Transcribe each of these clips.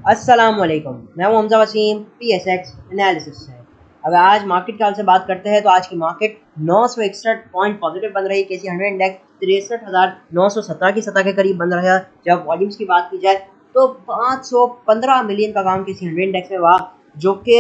अस्सलामुअलैकुम, मैं हूं हमजा वसीम PSX एनालिसिस से। अगर आज मार्केट के हाल से बात करते हैं तो आज की मार्केट 961 पॉइंट पॉजिटिव बन रही। केसी 100 इंडेक्स 63,917 की सतह के करीब बन रहा है। जब वॉल्यूम्स की बात की जाए तो 515 मिलियन का काम केसी 100 इंडेक्स में हुआ, जो कि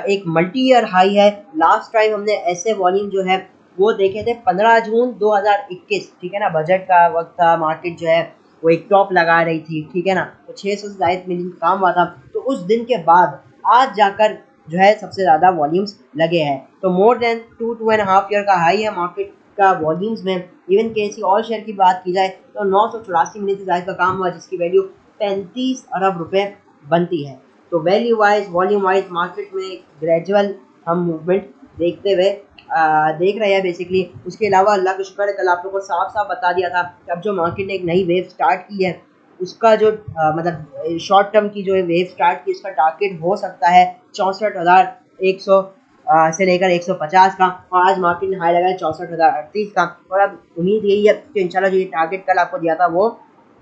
एक मल्टी ईयर हाई है। लास्ट टाइम हमने ऐसे वॉल्यूम जो है वो देखे थे 15 जून 2021, ठीक है ना। बजट का वक्त था, मार्केट जो है वो एक टॉप लगा रही थी, ठीक है ना। तो 600 से ज़ायद मिलियन काम हुआ था। तो उस दिन के बाद आज जाकर जो है सबसे ज़्यादा वॉल्यूम्स लगे हैं। तो मोर देन 2.5 ईयर का हाई है मार्केट का वॉल्यूम्स में। इवन किसी और शेयर की बात की जाए तो 984 मिलियन से ज़ायद का काम हुआ, जिसकी वैल्यू 35 अरब रुपए बनती है। तो value wise volume wise market में ग्रेजुअल हम मूवमेंट देखते हुए देख रहे हैं बेसिकली। उसके अलावा अल्लाह का शुक्र है, कल आप लोगों को साफ साफ बता दिया था कि अब जो मार्केट ने एक नई वेव स्टार्ट की है, उसका जो मतलब शॉर्ट टर्म की जो वेव स्टार्ट की, उसका टारगेट हो सकता है 64,100 से लेकर 150 का। और आज मार्केट ने हाई लगाया 64,038 का। और अब उम्मीद यही है कि इंशाल्लाह जो ये टारगेट कल आपको दिया था वो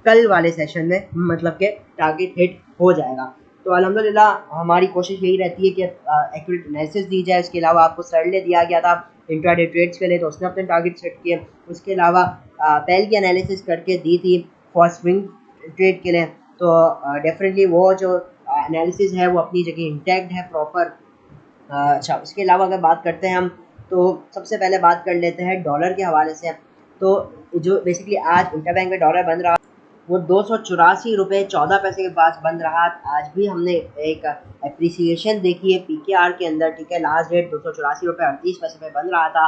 कल वाले सेशन में मतलब के टारगेट हिट हो जाएगा। तो अल्हम्दुलिल्लाह हमारी कोशिश यही रहती है कि एक्यूरेट एनालिसिस दी जाए। इसके अलावा आपको सैटरडे दिया गया था इंट्राडे ट्रेड्स के लिए, तो उसने अपने टारगेट सेट किए। उसके अलावा पहल की एनालिसिस करके दी थी फॉर स्विंग ट्रेड के लिए। तो डेफिनेटली वो जो एनालिसिस है वो अपनी जगह इंटैक्ट है प्रॉपर। अच्छा, उसके अलावा अगर बात करते हैं हम, तो सबसे पहले बात कर लेते हैं डॉलर के हवाले से। तो जो बेसिकली आज इंटरबैंक में डॉलर बन रहा वो 284 रुपये 14 पैसे के पास बन रहा। आज भी हमने एक अप्रिसिएशन देखी है PKR के अंदर, ठीक है। लास्ट डेट 284 रुपये 38 पैसे पे बन रहा था।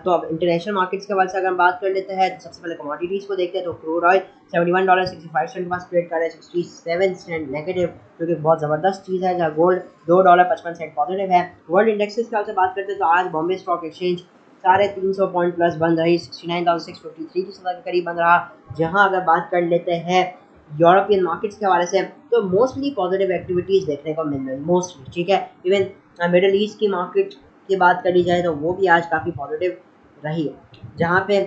तो अब इंटरनेशनल मार्केट्स के हवाले से अगर हम बात कर लेते हैं तो सबसे पहले कमोडिटीज़ को देखते हैं। तो क्रूड ऑयल $71.65 के पास ट्रेड कर रहा है, 67 सेंट नेगेटिव, जो कि बहुत ज़बरदस्त चीज़ है। जहाँ गोल्ड $2.55 पॉजिटिव है। वर्ल्ड इंडेक्सेस की हवाले से बात करते हैं तो आज Bombay stock exchange 350 point plus बन रही, 69,653 की सतह के करीब बन रहा। जहां अगर बात कर लेते हैं यूरोपियन मार्केट्स के हवाले से तो मोस्टली पॉजिटिव एक्टिविटीज़ देखने को मिल रही, मोस्टली, ठीक है। इवन मिडल ईस्ट की मार्केट की बात करी जाए तो वो भी आज काफ़ी पॉजिटिव रही है। जहाँ पे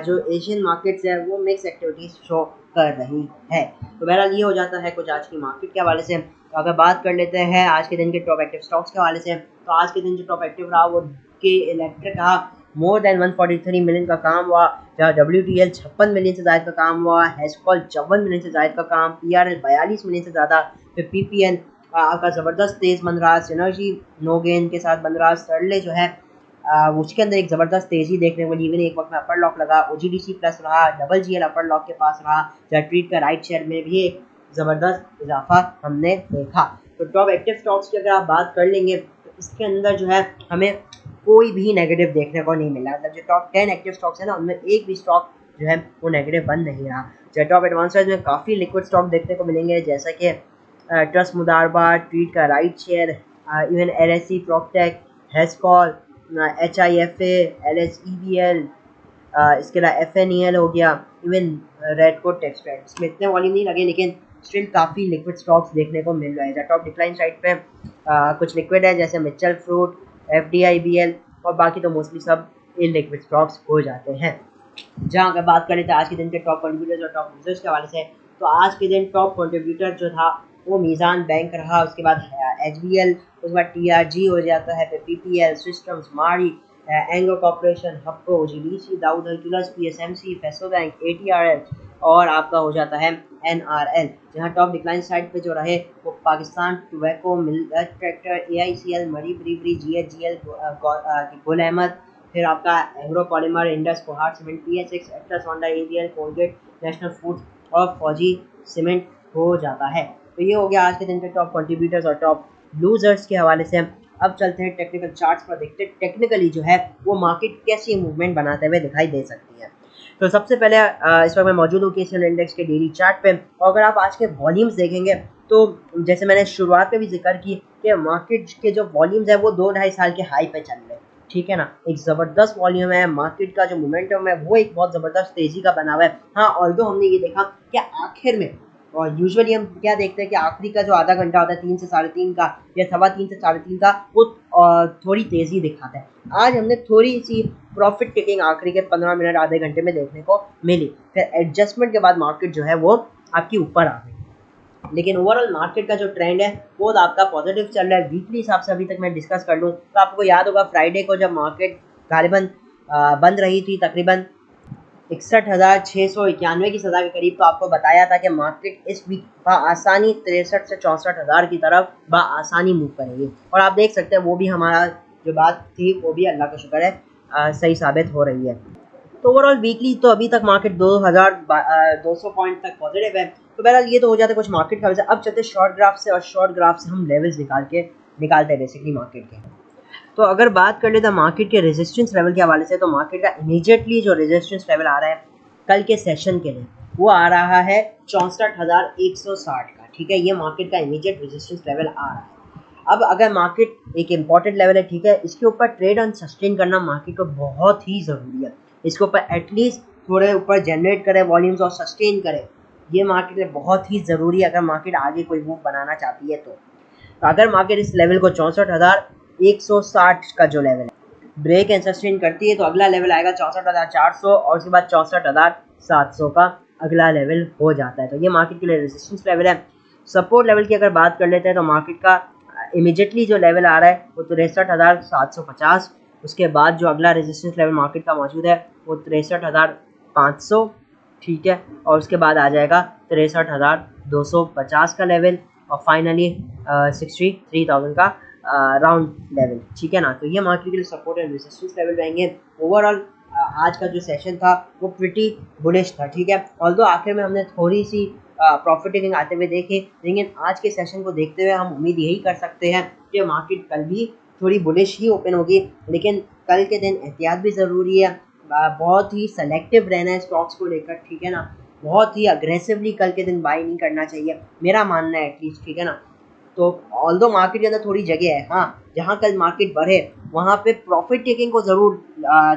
जो एशियन मार्केट्स है वो मिक्स एक्टिविटीज़ शो कर रही है। तो बहरहाल ये हो जाता है कुछ आज की मार्केट के हवाले से। तो अगर बात कर लेते हैं आज के दिन के टॉप एक्टिव स्टॉक्स के हवाले से, तो आज के दिन जो टॉप एक्टिव रहा वो के इलेक्ट्रिक रहा। मोर देन 143 मिलियन का काम हुआ। जहाँ WTL 56 मिलियन से ज़्यादा का काम हुआ, हैशकॉल 54 मिलियन से ज़्यादा का काम, PRL 42 मिलियन से ज़्यादा, फिर PPN का ज़बरदस्त तेज़ बन रहा, सिनर्जी नोगेन के साथ बन रहा, सरले जो है उसके अंदर एक ज़बरदस्त तेज़ी देखने को मिली। इवन एक वक्त में अपर लॉक लगा, OGDC प्लस रहा, डबल GL अपर लॉक के पास रहा। जहाँ ट्रीट का राइट शेयर में भी एक ज़बरदस्त इजाफा हमने देखा। तो टॉप एक्टिव स्टॉक्स की अगर आप बात कर लेंगे तो इसके अंदर जो है हमें कोई भी नेगेटिव देखने को नहीं मिला। मतलब जो टॉप 10 एक्टिव स्टॉक्स है ना, उनमें एक भी स्टॉक जो है वो नेगेटिव बन नहीं रहा। जो टॉप एडवांसर्स में काफ़ी लिक्विड स्टॉक देखने को मिलेंगे, जैसा कि ट्रस्ट मुदारबा, ट्रीट का right share, even LSE proptech, Hascol, HIFA, LSEBL, इसके अलावा FNEL हो गया, इवन रेडको टेक्सटाइल। इसमें इतने वॉल्यूम नहीं लगे लेकिन स्टिल काफ़ी लिक्विड स्टॉक्स देखने को मिल रहे हैं। टॉप डिक्लाइन साइड पे कुछ लिक्विड है जैसे मिचल फ्रूट, FDIBL, और बाकी तो मोस्टली सब इन लिक्विड स्टॉक्स हो जाते हैं। जहाँ अगर बात करें तो आज के दिन के टॉप कंट्रीब्यूटर्स और टॉप यूजर्स के हवाले से, तो आज के दिन टॉप कंट्रीब्यूटर जो था वो मीज़ान बैंक रहा। उसके बाद HBL, उसके बाद TRG हो जाता है, फिर PPL systems, Mari, Engro corporation, Hubco, OGDC, Dawood Hercules, PSMC, Faysal bank, ATRL, और आपका हो जाता है NRL। जहाँ टॉप डिक्लाइन साइड पे जो रहे वो Pakistan tobacco, milk tractor, AICL, मरी ब्रीवरी, GHGL, गुल अहमद, फिर आपका agro polymer, Indus, Kohat cement, PSX, Atlas, Honda, AVL, Colgate, national foods और फौजी सीमेंट हो जाता है। तो ये हो गया आज के दिन के टॉप कंट्रीब्यूटर्स और टॉप लूजर्स के हवाले से। अब चलते हैं टेक्निकल चार्ट्स पर, देखते हैं टेक्निकली जो है वो मार्केट कैसी मूवमेंट बनाते हुए दिखाई दे सकती है। तो सबसे पहले इस वक्त मैं मौजूद हूँ KCL इंडेक्स के डेली चार्ट पे। और अगर आप आज के वॉल्यूम्स देखेंगे तो जैसे मैंने शुरुआत में भी जिक्र की कि मार्केट के जो वॉल्यूम्स है वो 2-2.5 साल के हाई पे चल रहे हैं, ठीक है ना। एक ज़बरदस्त वॉल्यूम है, मार्केट का जो मोमेंटम है वो एक बहुत ज़बरदस्त तेज़ी का बना हुआ है। हाँ, ऑल्दो हमने ये देखा कि आखिर में, और यूजुअली हम क्या देखते हैं कि आखिरी का जो आधा घंटा होता है 3 से 3:30 का या 3:15 से 3:30 का, वो थोड़ी तेज़ी दिखाता है। आज हमने थोड़ी सी प्रॉफिट टेकिंग आखिरी के 15 मिनट आधे घंटे में देखने को मिली। फिर एडजस्टमेंट के बाद मार्केट जो है वो आपकी ऊपर आ गई। लेकिन ओवरऑल मार्केट का जो ट्रेंड है वो आपका पॉजिटिव चल रहा है। वीकली हिसाब से अभी तक मैं डिस्कस कर लूँ तो आपको याद होगा फ्राइडे को जब मार्केट गालिबन बंद रही थी तकरीबन 61,691 की सतह के करीब, तो आपको बताया था कि मार्केट इस वीक आसानी 63 से 64,000 की तरफ आसानी मूव करेगी। और आप देख सकते हैं वो भी हमारा जो बात थी वो भी अल्लाह का शुक्र है सही साबित हो रही है। तो ओवरऑल वीकली तो अभी तक मार्केट 2,200 पॉइंट तक पॉजिटिव है। तो बहरहाल ये तो हो जाता है कुछ मार्केट का वजह। अब चलते शॉर्ट ग्राफ से, और शॉर्ट ग्राफ से हम लेवल्स निकालते हैं बेसिकली मार्केट के। तो अगर बात कर लेते हैं मार्केट के रेजिस्टेंस लेवल के हवाले से, तो मार्केट का इमीडिएटली जो रेजिस्टेंस लेवल आ रहा है कल के सेशन के लिए वो आ रहा है 64,160 का। ठीक है, ये मार्केट का इमीडिएट रेजिस्टेंस लेवल आ रहा है। अब अगर मार्केट एक इम्पॉर्टेंट लेवल है, ठीक है, इसके ऊपर ट्रेड एंड सस्टेन करना मार्केट को बहुत ही ज़रूरी है। इसके ऊपर एटलीस्ट थोड़े ऊपर जनरेट करे वॉल्यूम्स और सस्टेन करे, ये मार्केट में बहुत ही ज़रूरी है अगर मार्केट आगे कोई मूव बनाना चाहती है। तो अगर मार्केट इस लेवल को 64,160 का जो लेवल है ब्रेक एंड सस्टेन करती है तो अगला लेवल आएगा 64,400 और उसके बाद 64,700 का अगला लेवल हो जाता है। तो ये मार्केट के लिए रेजिस्टेंस लेवल है। सपोर्ट लेवल की अगर बात कर लेते हैं तो मार्केट का इमीडिएटली जो लेवल आ रहा है वो 63,750। उसके बाद जो अगला रेजिस्टेंस लेवल मार्केट का मौजूद है वो 63,500। ठीक है, और उसके बाद आ जाएगा 63,250 का लेवल और फाइनली 63,000 का राउंड लेवल। ठीक है ना, तो ये मार्केट के लिए सपोर्ट एंड रेजिस्टेंस लेवल रहेंगे। ओवरऑल आज का जो सेशन था वो प्रिटी बुलिश था। ठीक है, ऑल्दो आखिर में हमने थोड़ी सी प्रॉफिट टेकिंग आते हुए देखे, लेकिन आज के सेशन को देखते हुए हम उम्मीद यही कर सकते हैं कि मार्केट कल भी थोड़ी बुलिश ही ओपन होगी। लेकिन कल के दिन एहतियात भी ज़रूरी है, बहुत ही सेलेक्टिव रहना है स्टॉक्स को लेकर। ठीक है ना, बहुत ही अग्रेसिवली कल के दिन बाई नहीं करना चाहिए, मेरा मानना है एटलीस्ट। ठीक है ना, तो ऑल्दो मार्केट के अंदर थोड़ी जगह है, हाँ, जहाँ कल मार्केट बढ़े वहाँ पे प्रॉफिट टेकिंग को ज़रूर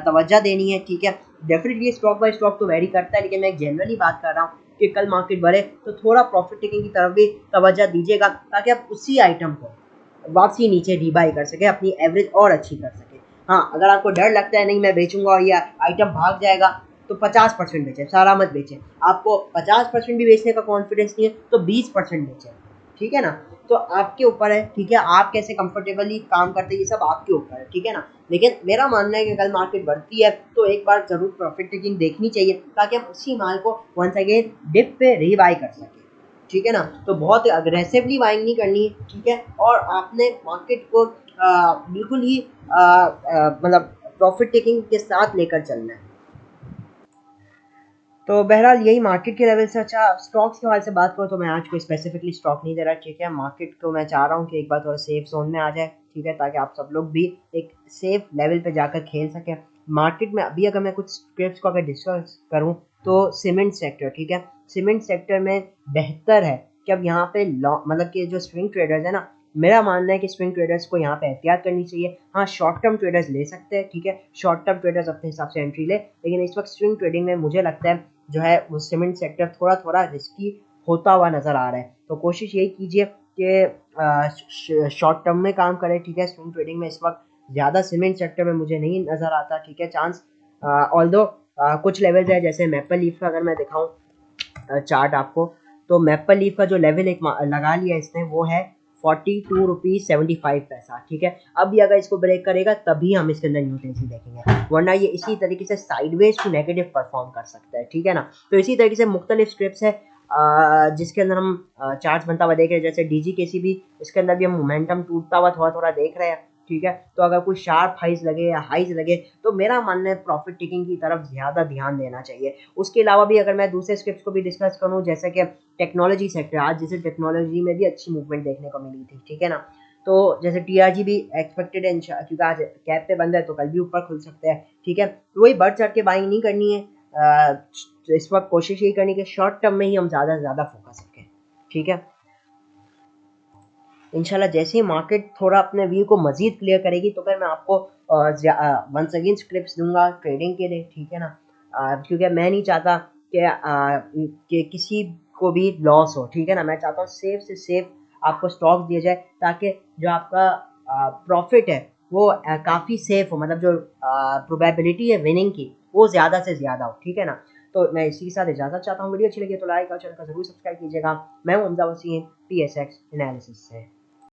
तवज्जो देनी है। ठीक है, डेफिनेटली स्टॉक बाय स्टॉक तो वेरी करता है, लेकिन मैं जनरली बात कर रहा हूँ कि कल मार्केट बढ़े तो थोड़ा प्रॉफिट टेकिंग की तरफ भी तवज्जो दीजिएगा, ताकि आप उसी आइटम को वापसी नीचे रीबाई कर सके, अपनी एवरेज और अच्छी कर सके। हाँ, अगर आपको डर लगता है नहीं मैं बेचूंगा और ये आइटम भाग जाएगा, तो 50% बेचें, सारा मत बेचें। आपको 50% भी बेचने का कॉन्फिडेंस नहीं है तो 20% बेचें। ठीक है ना, तो आपके ऊपर है। ठीक है, आप कैसे कंफर्टेबली काम करते हैं ये सब आपके ऊपर है। ठीक है ना, लेकिन मेरा मानना है कि कल मार्केट बढ़ती है तो एक बार जरूर प्रॉफिट टेकिंग देखनी चाहिए, ताकि हम उसी माल को वंस अगेन डिप पे रीबाई कर सकें। ठीक है ना, तो बहुत अग्रेसिवली बाइंग नहीं करनी है। ठीक है, और आपने मार्केट को बिल्कुल ही मतलब प्रॉफिट टेकिंग के साथ लेकर चलना है। तो बहरहाल यही मार्केट के लेवल से। अच्छा, स्टॉक्स के हवाले से बात करूँ तो मैं आज कोई स्पेसिफिकली स्टॉक नहीं दे रहा। ठीक है, मार्केट को मैं चाह रहा हूँ कि एक बार थोड़ा सेफ जोन में आ जाए। ठीक है, ताकि आप सब लोग भी एक सेफ लेवल पे जाकर खेल सकें मार्केट में। अभी अगर मैं कुछ स्क्रिप्ट्स को अगर डिस्कस करूँ तो सीमेंट सेक्टर, ठीक है, सीमेंट सेक्टर में बेहतर है कि अब यहाँ पे मतलब कि जो स्विंग ट्रेडर्स है ना, मेरा मानना है कि स्विंग ट्रेडर्स को यहाँ पे एहतियात करनी चाहिए। हाँ, शॉर्ट टर्म ट्रेडर्स ले सकते हैं। ठीक है, शॉर्ट टर्म ट्रेडर्स अपने हिसाब से एंट्री ले, लेकिन इस वक्त स्विंग ट्रेडिंग में मुझे लगता है जो है वो सीमेंट सेक्टर थोड़ा थोड़ा रिस्की होता हुआ नज़र आ रहा है। तो कोशिश यही कीजिए कि शॉर्ट टर्म में काम करें। ठीक है, स्विंग ट्रेडिंग में इस वक्त ज़्यादा सीमेंट सेक्टर में मुझे नहीं नज़र आता। ठीक है, चांस ऑल्दो कुछ लेवल्स है, जैसे मैपल लीफ का अगर मैं दिखाऊं चार्ट आपको, तो मैपल लीफ का जो लेवल एक लगा लिया इसने वो है 42.75 रुपीज़। ठीक है, अभी अगर इसको ब्रेक करेगा तभी हम इसके अंदर न्यू टेंसी देखेंगे, वरना ये इसी तरीके से साइडवेज टू नेगेटिव परफॉर्म कर सकता है। ठीक है ना, तो इसी तरीके से मुख्तलिफ स्क्रिप्ट्स है जिसके अंदर हम चार्ट्स बनता हुआ देख रहे हैं, जैसे DGKC भी, इसके अंदर भी हम मोमेंटम टूटता हुआ थोड़ा थोड़ा देख रहे हैं। ठीक है, तो अगर कोई शार्प हाइज लगे या हाइज लगे तो मेरा मानना है प्रॉफिट टेकिंग की तरफ ज़्यादा ध्यान देना चाहिए। उसके अलावा भी अगर मैं दूसरे स्क्रिप्ट्स को भी डिस्कस करूँ, जैसे कि टेक्नोलॉजी सेक्टर, आज जैसे टेक्नोलॉजी में भी अच्छी मूवमेंट देखने को मिली थी। ठीक है ना, तो जैसे TRG भी एक्सपेक्टेड है, क्योंकि आज कैप पे बंद है तो कल भी ऊपर खुल सकते हैं। ठीक है, तो वही बढ़ चढ़ के बाइंग नहीं करनी है। तो इस वक्त कोशिश यही करनी है कि शॉर्ट टर्म में ही हम ज़्यादा से ज़्यादा फोकस रखें। ठीक है, इंशाल्लाह जैसे ही मार्केट थोड़ा अपने व्यू को मज़ीद क्लियर करेगी तो फिर मैं आपको वंस अगेन स्क्रिप्ट्स दूंगा ट्रेडिंग के लिए। ठीक है ना, क्योंकि मैं नहीं चाहता कि किसी को भी लॉस हो। ठीक है ना, मैं चाहता हूँ सेफ से सेफ आपको स्टॉक्स दिया जाए, ताकि जो आपका प्रॉफिट है वो काफ़ी सेफ हो, मतलब जो प्रोबेबिलिटी है विनिंग की वो ज़्यादा से ज़्यादा हो। ठीक है ना, तो मैं इसी के साथ इजाज़त चाहता हूँ। वीडियो अच्छी लगी तो लाइक और चैनल का जरूर सब्सक्राइब कीजिएगा। मैं हूँ हमजा वसीम PSX एनालिसिस से।